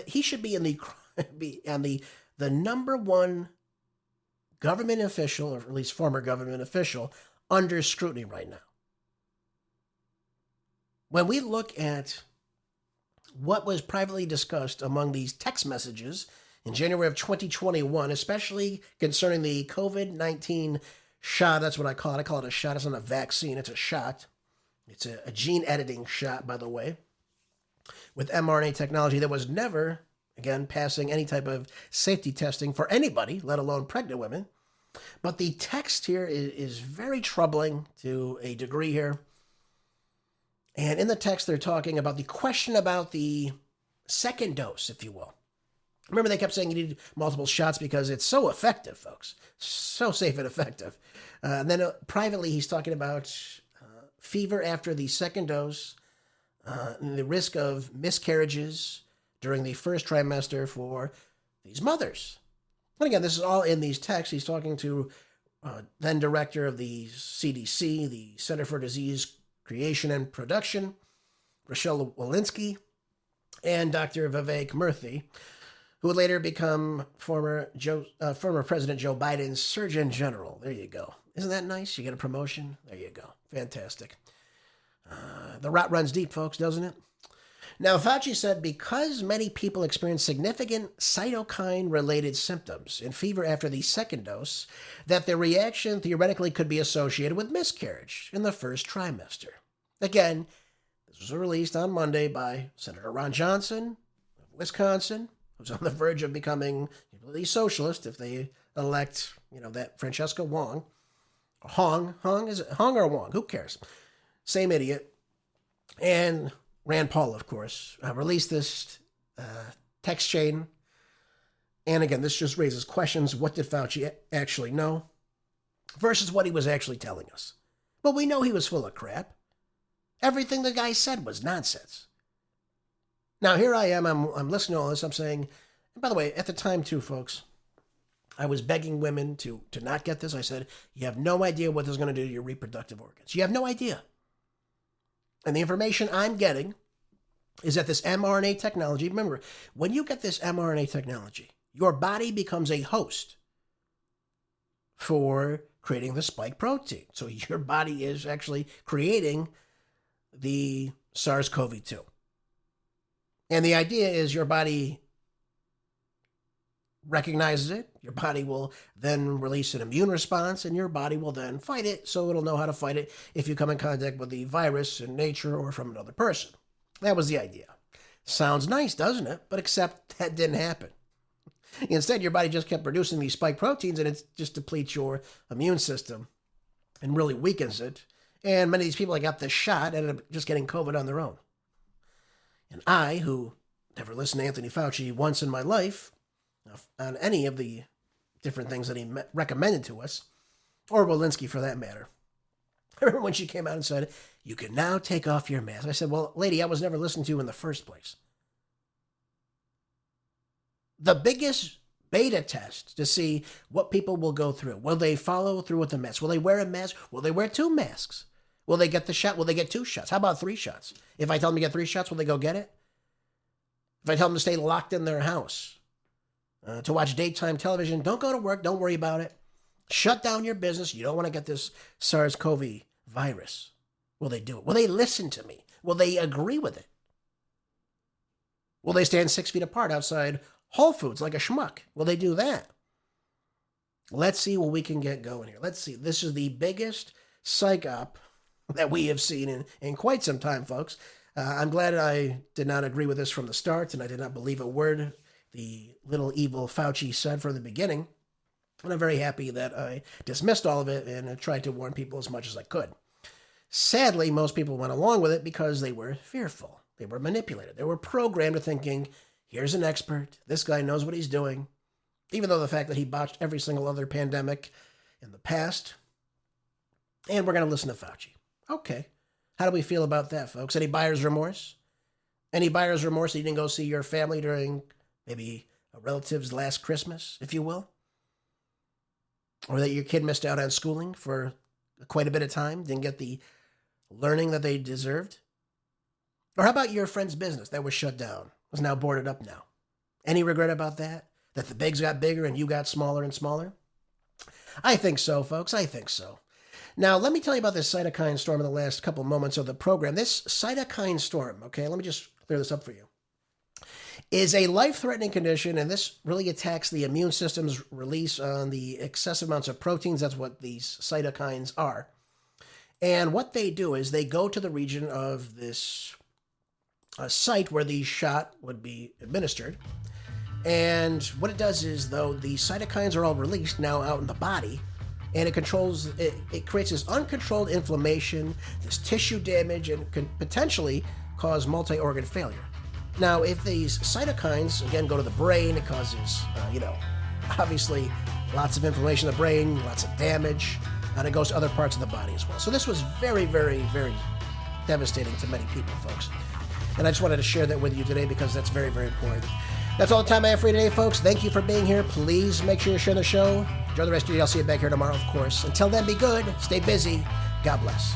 He should be on the number one government official, or at least former government official, under scrutiny right now. When we look at what was privately discussed among these text messages in January of 2021, especially concerning the COVID-19 shot, that's what I call it. I call it a shot. It's not a vaccine. It's a shot. It's a gene editing shot, by the way, with mRNA technology that was never, again, passing any type of safety testing for anybody, let alone pregnant women. But the text here is very troubling to a degree here. And in the text, they're talking about the question about the second dose, if you will. Remember, they kept saying you need multiple shots because it's so effective, folks. So safe and effective. And then privately, he's talking about fever after the second dose, and the risk of miscarriages during the first trimester for these mothers. And again, this is all in these texts. He's talking to then director of the CDC, the Center for Disease Creation and Production, Rochelle Walensky, and Dr. Vivek Murthy, who would later become former President Joe Biden's Surgeon General. There you go. Isn't that nice? You get a promotion? There you go. Fantastic. The rot runs deep, folks, doesn't it? Now, Fauci said because many people experience significant cytokine-related symptoms and fever after the second dose, that their reaction theoretically could be associated with miscarriage in the first trimester. Again, this was released on Monday by Senator Ron Johnson of Wisconsin, who's on the verge of becoming a socialist if they elect, that Francesca Wong. Hong, is it Hong or Wong? Who cares? Same idiot. And Rand Paul, of course, released this text chain. And again, this just raises questions. What did Fauci actually know versus what he was actually telling us? Well, we know he was full of crap. Everything the guy said was nonsense. Now, here I am. I'm listening to all this. I'm saying, and by the way, at the time, too, folks, I was begging women to not get this. I said, you have no idea what this is going to do to your reproductive organs. You have no idea. And the information I'm getting is that this mRNA technology, remember, when you get this mRNA technology, your body becomes a host for creating the spike protein. So your body is actually creating the SARS-CoV-2. And the idea is your body recognizes it, your body will then release an immune response, and your body will then fight it, so it'll know how to fight it if you come in contact with the virus in nature or from another person. That was the idea. Sounds nice, doesn't it? But except that didn't happen. Instead, your body just kept producing these spike proteins, and it just depletes your immune system and really weakens it. And many of these people that got this shot ended up just getting COVID on their own. And I, who never listened to Anthony Fauci once in my life, on any of the different things that he recommended to us, or Walensky for that matter. I remember when she came out and said, you can now take off your mask. I said, well, lady, I was never listened to in the first place. The biggest beta test to see what people will go through. Will they follow through with the mask? Will they wear a mask? Will they wear 2 masks? Will they get the shot? Will they get 2 shots? How about 3 shots? If I tell them to get 3 shots, will they go get it? If I tell them to stay locked in their house, to watch daytime television, don't go to work, don't worry about it. Shut down your business. You don't want to get this SARS-CoV virus. Will they do it? Will they listen to me? Will they agree with it? Will they stand 6 feet apart outside Whole Foods like a schmuck? Will they do that? Let's see what we can get going here. Let's see. This is the biggest psych op that we have seen in quite some time, folks. I'm glad I did not agree with this from the start, and I did not believe a word the little evil Fauci said from the beginning. And I'm very happy that I dismissed all of it and tried to warn people as much as I could. Sadly, most people went along with it because they were fearful. They were manipulated. They were programmed to thinking, here's an expert. This guy knows what he's doing. Even though the fact that he botched every single other pandemic in the past. And we're going to listen to Fauci. Okay. How do we feel about that, folks? Any buyer's remorse? Any buyer's remorse that you didn't go see your family during maybe a relative's last Christmas, if you will? Or that your kid missed out on schooling for quite a bit of time, didn't get the learning that they deserved? Or how about your friend's business that was shut down, was now boarded up now? Any regret about that? That the bigs got bigger and you got smaller and smaller? I think so, folks. I think so. Now, let me tell you about this cytokine storm in the last couple moments of the program. This cytokine storm, okay, let me just clear this up for you, is a life-threatening condition, and this really attacks the immune system's release on the excessive amounts of proteins. That's what these cytokines are. And what they do is they go to the region of this site where the shot would be administered. And what it does is, though, the cytokines are all released now out in the body, and it creates this uncontrolled inflammation, this tissue damage, and can potentially cause multi-organ failure. Now, if these cytokines, again, go to the brain, it causes, obviously lots of inflammation in the brain, lots of damage, and it goes to other parts of the body as well. So this was very, very, very devastating to many people, folks. And I just wanted to share that with you today because that's very, very important. That's all the time I have for you today, folks. Thank you for being here. Please make sure you share the show. Enjoy the rest of your day. I'll see you back here tomorrow, of course. Until then, be good. Stay busy. God bless.